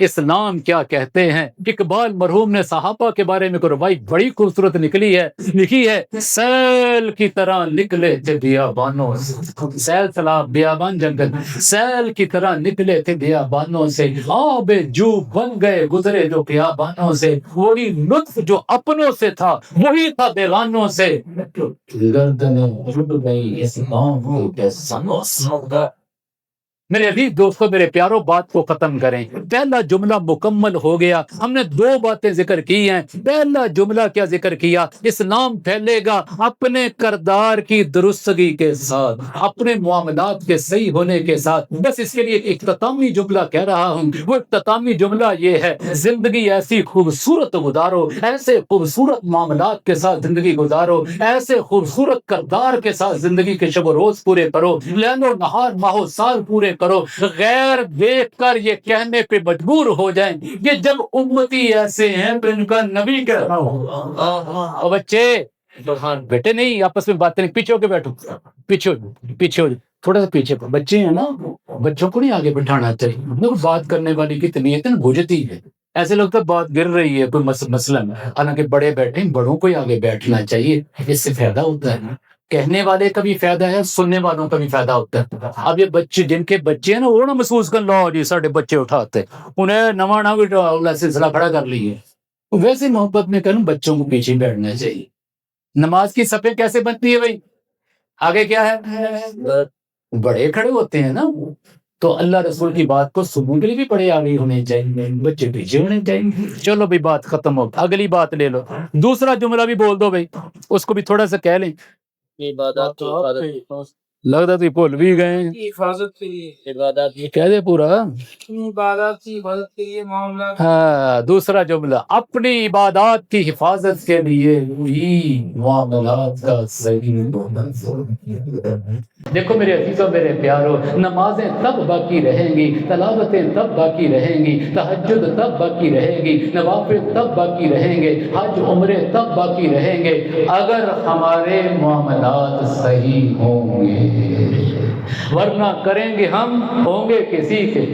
اسلام کیا کہتے ہیں۔ اقبال مرحوم نے صحابہ کے بارے میں کوئی روایت بڑی خوبصورت لکھی ہے، سیل کی طرح نکلے تھے بیابانوں سے، سیل سلاب بیابان جنگل، سیل کی طرح نکلے تھے بیابانوں سے، آب جو بن گئے گزرے جو بیابانوں سے، وہی لطف جو اپنوں سے تھا وہی تھا بیگانوں سے، گردنیں اٹھ گئی اسلام کے سنوں سے۔ میرے عزیز دوستوں، میرے پیاروں، بات کو ختم کریں۔ پہلا جملہ مکمل ہو گیا، ہم نے دو باتیں ذکر کی ہیں۔ پہلا جملہ کیا ذکر کیا؟ اسلام پھیلے گا اپنے کردار کی درستگی کے ساتھ، اپنے معاملات کے صحیح ہونے کے ساتھ۔ بس اس کے لیے ایک اختتامی جملہ کہہ رہا ہوں، وہ اختتامی جملہ یہ ہے: زندگی ایسی خوبصورت گزارو، ایسے خوبصورت معاملات کے ساتھ زندگی گزارو، ایسے خوبصورت کردار کے ساتھ زندگی کے شب و روز پورے کرو، لیل و نہار ماہ و سال پورے کرو۔ غیر دیکھ کر یہ کہنے پہ مجبور ہو جائیں کہ جب امتی ایسے ہیں تو ان کا نبی کہہ رہا ہو۔ بچے بیٹے نہیں، آپس میں باتیں نہیں، پیچھے ہو کے بیٹھو، پیچھے ہو، تھوڑا سا پیچھے۔ بچے ہیں نا، بچوں کو نہیں آگے بٹھانا چاہیے۔ بات کرنے والی کی نیت بھجتی ہے، ایسے لگتا ہے بات گر رہی ہے کوئی مسئلہ میں، حالانکہ بڑے بیٹھے، بڑوں کو ہی آگے بیٹھنا چاہیے، اس سے فائدہ ہوتا ہے۔ کہنے والے کا بھی فائدہ ہے، سننے والوں کا بھی فائدہ ہوتا ہے۔ اب یہ بچے، جن کے بچے ہیں نا، وہ نہ محسوس کر لو جی ساڑھے بچے اٹھاتے انہیں نواں نہ سلسلہ کھڑا کر لیے۔ ویسے محبت میں کہوں بچوں کو پیچھے بیٹھنا چاہیے۔ نماز کی صفیں کیسے بنتی ہے بھائی؟ آگے کیا ہے؟ بڑے کھڑے ہوتے ہیں نا، تو اللہ رسول کی بات کو سننے کے لیے بھی بڑے آگے ہونے چاہیے، بچے پیچھے ہونے چاہیے۔ چلو بھائی بات ختم ہو، اگلی بات لے لو، دوسرا جملہ بھی بول دو بھائی، اس کو بھی تھوڑا سا کہہ لیں۔ عبادات لگتا تو بھول بھی گئے، کی حفاظت کے لیے، عبادات کہہ دے پورا۔ عبادات کی حفاظت کے لیے معاملات۔ ہاں، دوسرا جملہ، اپنی عبادات کی حفاظت کے لیے بھی معاملات کا صحیح ہونا ضروری۔ دیکھو میرے عزیزوں، میرے پیاروں، نمازیں تب باقی رہیں گی، تلاوتیں تب باقی رہیں گی، تہجد تب باقی رہے گی، نوافل تب باقی رہیں گے، حج عمرے تب باقی رہیں گے اگر ہمارے معاملات صحیح ہوں گے، ورنہ کریں گے ہم، ہوں گے کسی کے،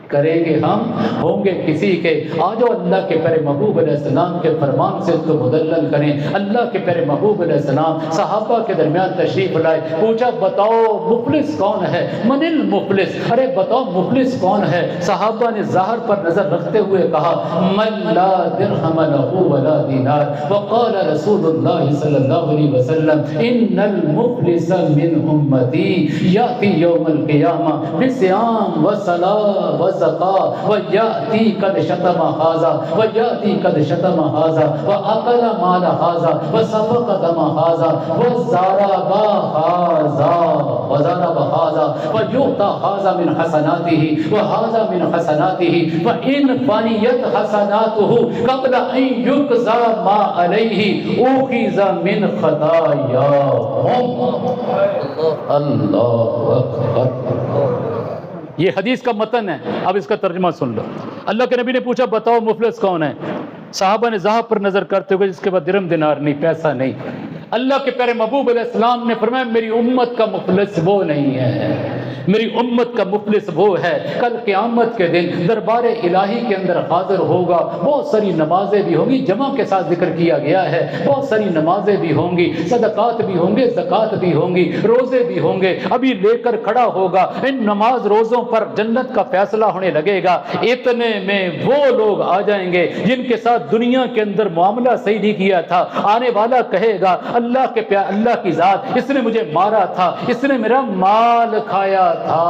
کریں گے ہم، ہوں گے کسی کے۔ آجو اللہ کے پیارے محبوب علیہ السلام کے فرمان سے اس کو مدلل کریں۔ اللہ کے پیارے محبوب علیہ السلام صحابہ کے درمیان تشریف لائے، پوچھا بتاؤ مفلس کون ہے؟ من المفلس، ارے بتاؤ مفلس کون ہے؟ صحابہ نے ظاہر پر نظر رکھتے ہوئے کہا من لا درہم لہ ولا دینار، وقال رسول اللہ صلی اللہ علیہ وسلم ان المفلس من امتی یاتی یوم القیامہ بصیام وصلاۃ وزکاۃ ویاتی قد شتم ھذا ویاتی قد شتم ھذا واکل مال ھذا وسفک دم ھذا وضرب ھذا فیؤتی ھذا من حسناته وھذا من حسناته فان فنیت حسناته قبل ان یقضى ما علیہ اخذ من خطایاہم۔ اللہ اکبر۔ یہ حدیث کا متن ہے، اب اس کا ترجمہ سن لو۔ اللہ کے نبی نے پوچھا بتاؤ مفلس کون ہے؟ صحابہ نے ذہب پر نظر کرتے ہوئے، جس کے بعد درہم دینار نہیں، پیسہ نہیں۔ اللہ کے پیارے محبوب علیہ السلام نے فرمایا میری امت کا مفلس وہ نہیں ہے، میری امت کا مفلس وہ ہے کل قیامت کے دن دربار الہی کے اندر حاضر ہوگا۔ بہت ساری نمازیں بھی ہوں گی، جمع کے ساتھ ذکر کیا گیا ہے، بہت ساری نمازیں بھی ہوں گی، صدقات بھی ہوں گے، زکوٰۃ بھی ہوں گی، روزے بھی ہوں گے، ابھی لے کر کھڑا ہوگا۔ ان نماز روزوں پر جنت کا فیصلہ ہونے لگے گا۔ اتنے میں وہ لوگ آ جائیں گے جن کے ساتھ دنیا کے اندر معاملہ صحیح نہیں کیا تھا۔ آنے والا کہے گا اللہ کی ذات، اس نے مجھے مارا تھا، اس نے میرا مال کھایا تھا،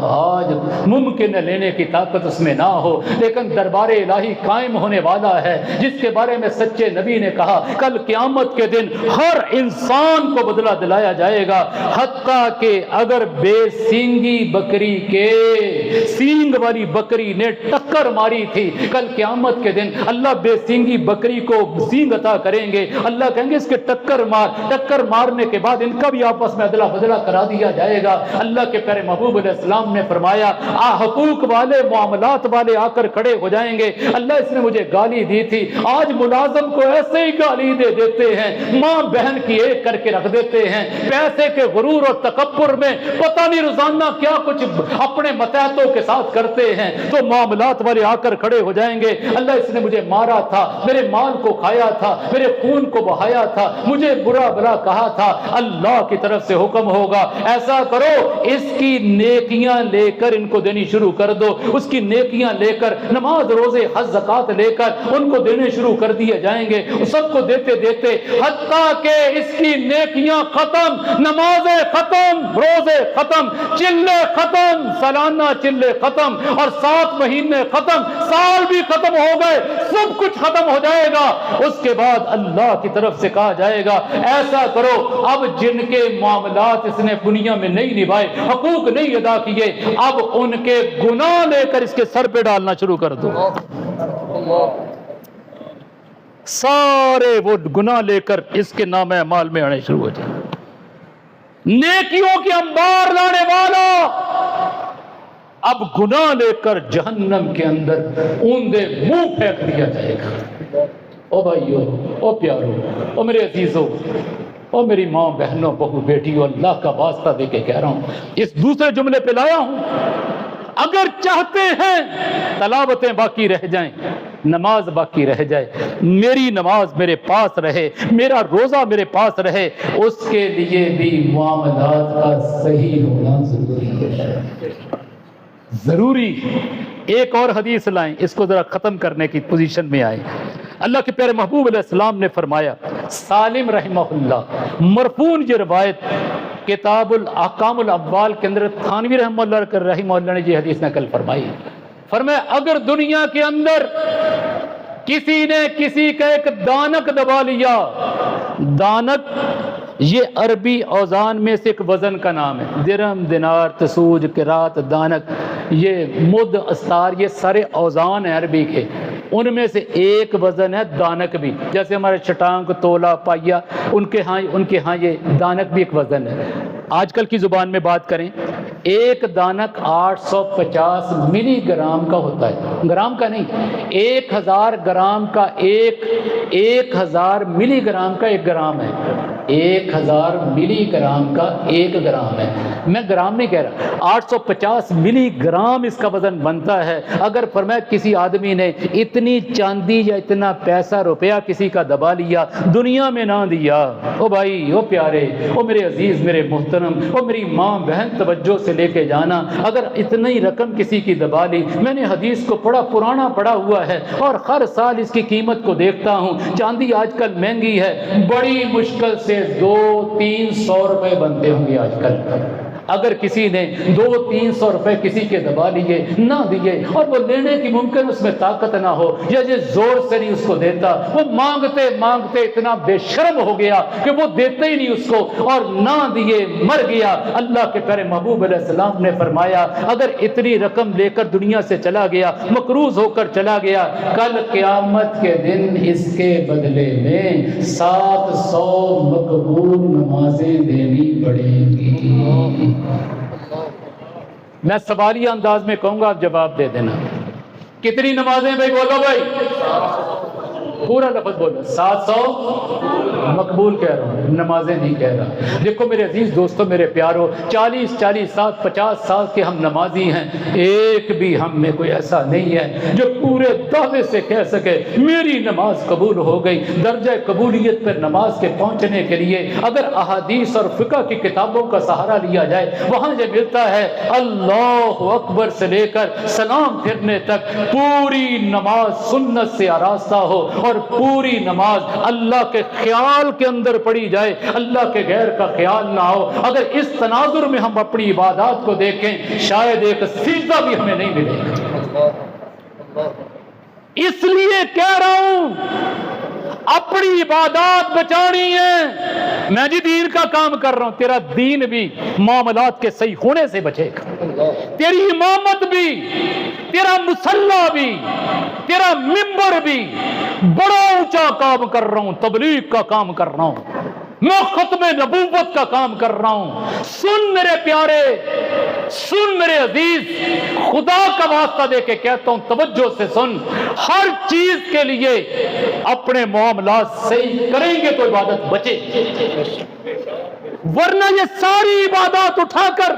آج ممکن ہے لینے کی طاقت اس میں نہ ہو، لیکن دربار الہی قائم ہونے والا ہے جس کے بارے میں سچے نبی نے کہا کل قیامت کے دن ہر انسان کو بدلہ دلایا جائے گا، حتیٰ کہ اگر بے سینگی بکری کے سینگ والی بکری نے ٹکر ماری تھی، کل قیامت کے دن اللہ بے سینگی بکری کو سینگ عطا کریں گے۔ اللہ کہیں گے اس کے ٹکر مارنے کے بعد ان کا بھی آپس میں ادلا بدلا کرا دیا جائے گا۔ اللہ کے پیارے محبوب علیہ السلام نے فرمایا حقوق والے، معاملات والے آ کر کھڑے ہو جائیں گے، اللہ اس نے مجھے گالی دی تھی، آج ملازم کو ایسے ہی گالی دے دیتے ہیں، ماں بہن کی ایک کر کے رکھ دیتے ہیں، پیسے کے غرور اور تکبر میں پتہ نہیں روزانہ کیا کچھ اپنے متحدوں کے ساتھ کرتے ہیں، تو معاملات والے آ کر کھڑے ہو جائیں گے، اللہ اس نے مجھے مارا تھا، میرے مال کو کھایا تھا، میرے خون کو بہایا تھا، مجھے برا بھلا کہا تھا۔ اللہ کی طرف سے حکم ہوگا ایسا کرو اس کی نیکیاں لے کر ان کو دینی شروع کر دو، اس کی نیکیاں لے کر نماز روزے حج زکات لے کر ان کو دینے شروع کر دیے جائیں گے، سب کو دیتے دیتے حتیٰ کہ اس کی نیکیاں ختم، نمازیں ختم، روزے ختم، چلے ختم، سالانہ چلے ختم، اور 7 مہینے ختم، سال بھی ختم ہو گئے، سب کچھ ختم ہو جائے گا۔ اس کے بعد اللہ کی طرف سے کہا جائے گا ایسا کرو، اب جن کے معاملات اس نے دنیا میں نہیں نبھائے، حقوق نہیں ادا کیے، اب ان کے گناہ لے کر اس کے سر پہ ڈالنا شروع کر دو۔ سارے وہ گناہ لے کر اس کے نام اعمال میں آنے شروع ہو جائیں، نیکیوں کے انبار لانے والا اب گناہ لے کر جہنم کے اندر اوندے منہ پھینک دیا جائے گا۔ او بھائیو، او پیارو، او میرے عزیزو، او میری ماں بہنوں بہو بیٹیوں، اللہ کا واسطہ دے کے کہہ رہا ہوں، اس دوسرے جملے پہ لایا ہوں، اگر چاہتے ہیں تلاوتیں باقی رہ جائیں، نماز باقی رہ جائے، میری نماز میرے پاس رہے، میرا روزہ میرے پاس رہے، اس کے لیے بھی معاملات کا صحیح ہونا ضروری ہے، ضروری۔ ایک اور حدیث لائیں، اس کو ذرا ختم کرنے کی پوزیشن میں آئیں۔ اللہ کے پیارے محبوب علیہ السلام نے فرمایا، سالم رحمہ اللہ مرفوع یہ روایت کتاب الاحکام الابوال کے اندر تھانوی رحمہ اللہ نے یہ حدیث نقل فرمائی، فرمایا اگر دنیا کے اندر کسی نے کسی کا ایک دانک دبا لیا، دانک یہ عربی اوزان میں سے ایک وزن کا نام ہے، درہم، دینار، تسوج، قرات، دانک، یہ مد، استار، یہ سارے اوزان ہیں عربی کے، ان میں سے ایک وزن ہے دانک بھی، جیسے ہمارے چٹانک، تولا، پائیا، ان کے ہاں یہ دانک بھی ایک وزن ہے۔ آج کل کی زبان میں بات کریں، ایک دانک 850 ملی گرام کا ہوتا ہے، گرام کا نہیں، 1000 گرام کا ایک 1000 ملی گرام کا 1 گرام ہے، 1000 ملی گرام کا 1 گرام ہے، میں گرام نہیں کہہ رہا، 850 ملی گرام اس کا وزن بنتا ہے۔ اگر فرمایا کسی آدمی نے اتنی چاندی یا اتنا پیسہ روپیہ کسی کا دبا لیا، دنیا میں نہ دیا، او بھائی، او پیارے، او میرے عزیز، میرے محترم، او میری ماں بہن، توجہ سے لے کے جانا، اگر اتنی رقم کسی کی دبا لی، میں نے حدیث کو پرانا پڑھا ہوا ہے اور ہر سال اس کی قیمت کو دیکھتا ہوں، چاندی آج کل مہنگی ہے، بڑی مشکل سے 200-300 روپے بنتے ہوں گے آج کل۔ اگر کسی نے 200-300 روپے کسی کے دبا لیے، نہ دیے، اور وہ لینے کی ممکن اس میں طاقت نہ ہو، یا جو زور سے نہیں اس کو دیتا، وہ مانگتے مانگتے اتنا بے شرم ہو گیا کہ وہ دیتے ہی نہیں اس کو، اور نہ دیے مر گیا، اللہ کے پیارے محبوب علیہ السلام نے فرمایا اگر اتنی رقم لے کر دنیا سے چلا گیا، مقروض ہو کر چلا گیا، کل قیامت کے دن اس کے بدلے میں 700 مقبول نمازیں دینی پڑیں گی۔ میں سوالیہ انداز میں کہوں گا، آپ جواب دے دینا، کتنی نمازیں بھائی؟ بولو بھائی، پورا لفظ بولو۔ 700 مقبول کہہ رہا ہوں، نمازیں نہیں کہہ رہا۔ دیکھو میرے عزیز دوستو، میرے پیارو، 40 سال 50 سال کے ہم نمازی ہیں، ایک بھی ہم میں کوئی ایسا نہیں ہے جو پورے دعوے سے کہہ سکے میری نماز قبول ہو گئی۔ درجہ قبولیت پر نماز کے پہنچنے کے لیے اگر احادیث اور فقہ کی کتابوں کا سہارا لیا جائے، وہاں یہ ملتا ہے اللہ اکبر سے لے کر سلام پھرنے تک پوری نماز سنت سے آراستہ ہو، اور پوری نماز اللہ کے خیال کے اندر پڑھی جائے، اللہ کے غیر کا خیال نہ ہو۔ اگر اس تناظر میں ہم اپنی عبادات کو دیکھیں، شاید ایک سجدہ بھی ہمیں نہیں ملے گا۔ اس لیے کہہ رہا ہوں اپنی عبادات بچانی ہے۔ میں جی دین کا کام کر رہا ہوں، تیرا دین بھی معاملات کے صحیح ہونے سے بچے گا، تیری امامت بھی، تیرا مصلی بھی، تیرا ممبر بھی۔ بڑا اونچا کام کر رہا ہوں، تبلیغ کا کام کر رہا ہوں، میں ختم نبوت کا کام کر رہا ہوں۔ سن میرے پیارے، سن میرے عزیز، خدا کا واسطہ دے کے کہتا ہوں، توجہ سے سن، ہر چیز کے لیے اپنے معاملات صحیح کریں گے تو عبادت بچے، ورنہ یہ ساری عبادات اٹھا کر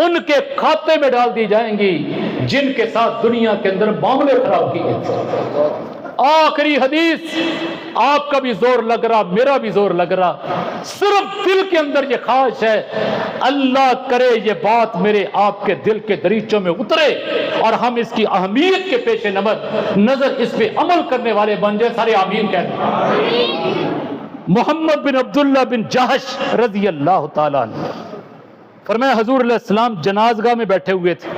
ان کے کھاتے میں ڈال دی جائیں گی جن کے ساتھ دنیا کے اندر معاملے خراب کیے تھے۔ آخری حدیث، آپ کا بھی زور لگ رہا، میرا بھی زور لگ رہا، صرف دل کے اندر یہ خواہش ہے اللہ کرے یہ بات میرے آپ کے دل کے دریچوں میں اترے اور ہم اس کی اہمیت کے پیش نظر اس پہ عمل کرنے والے بن جائیں. سارے آمین کہتے ہیں. محمد بن عبداللہ بن جہش رضی اللہ تعالیٰ عنہ فرمایا حضور علیہ السلام جنازگاہ میں بیٹھے ہوئے تھے،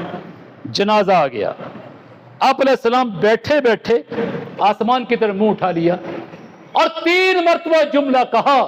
جنازہ آ گیا. آپ علیہ السلام بیٹھے بیٹھے آسمان کی طرف منہ اٹھا لیا اور 3 مرتبہ جملہ کہا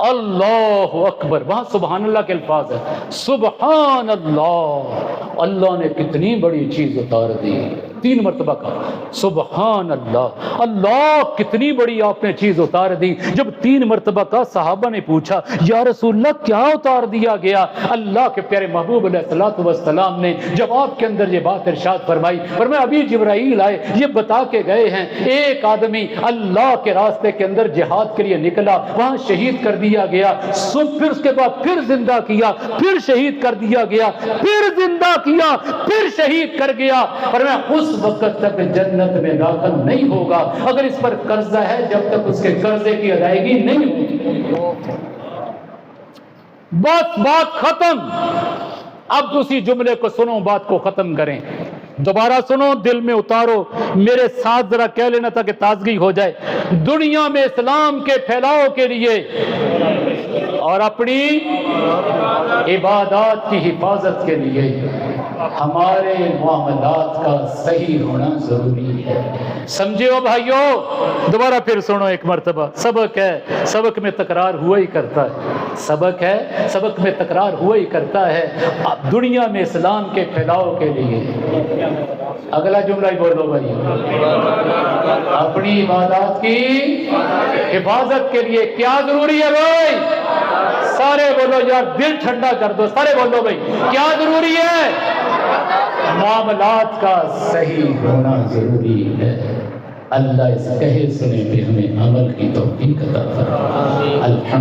اللہ اکبر. وہاں سبحان اللہ کے الفاظ ہیں. سبحان اللہ، اللہ نے کتنی بڑی چیز اتار دی. 3 مرتبہ کہا سبحان اللہ، اللہ کتنی بڑی آپ نے چیز اتار دی. جب 3 مرتبہ کہا صحابہ نے پوچھا یا رسول اللہ کیا اتار دیا گیا؟ اللہ کے پیارے محبوب علیہ السلام نے جب آپ کے اندر یہ بات ارشاد فرمائی، فرمایا ابھی جبرائیل آئے یہ بتا کے گئے ہیں ایک آدمی اللہ کے راستے کے اندر جہاد کے لیے نکلا، وہاں شہید کر دیا گیا، پھر اس کے بعد پھر زندہ کیا، پھر شہید کر دیا گیا، پھر زندہ کیا، پھر شہید کر گیا. فرمایا اس وقت تک جنت میں داخل نہیں ہوگا اگر اس پر قرضہ ہے جب تک اس کے قرضے کی ادائیگی نہیں ہوگی. بات ختم. اب دوسری جملے کو سنو، بات کو ختم کریں، دوبارہ سنو، دل میں اتارو، میرے ساتھ ذرا کہہ لینا تاکہ تازگی ہو جائے. دنیا میں اسلام کے پھیلاؤ کے لیے اور اپنی عبادات کی حفاظت کے لیے ہمارے معاملات کا صحیح ہونا ضروری ہے. سمجھے ہو بھائیو؟ دوبارہ پھر سنو ایک مرتبہ. سبق ہے، سبق میں تکرار ہوا ہی کرتا ہے. سبق ہے، سبق میں تکرار ہوا ہی کرتا ہے. اب دنیا میں اسلام کے پھیلاؤ کے لیے اگلا جملہ ہی بولو بھائی، اپنی عبادات کی حفاظت کے لیے کیا ضروری ہے بھائی؟ سارے بولو یار، دل ٹھنڈا کر دو، سارے بولو بھائی کیا ضروری ہے؟ معاملات کا صحیح ہونا ضروری ہے. اللہ اس کہے سنے پہ ہمیں عمل کی توفیق عطا فرمائے. الحمد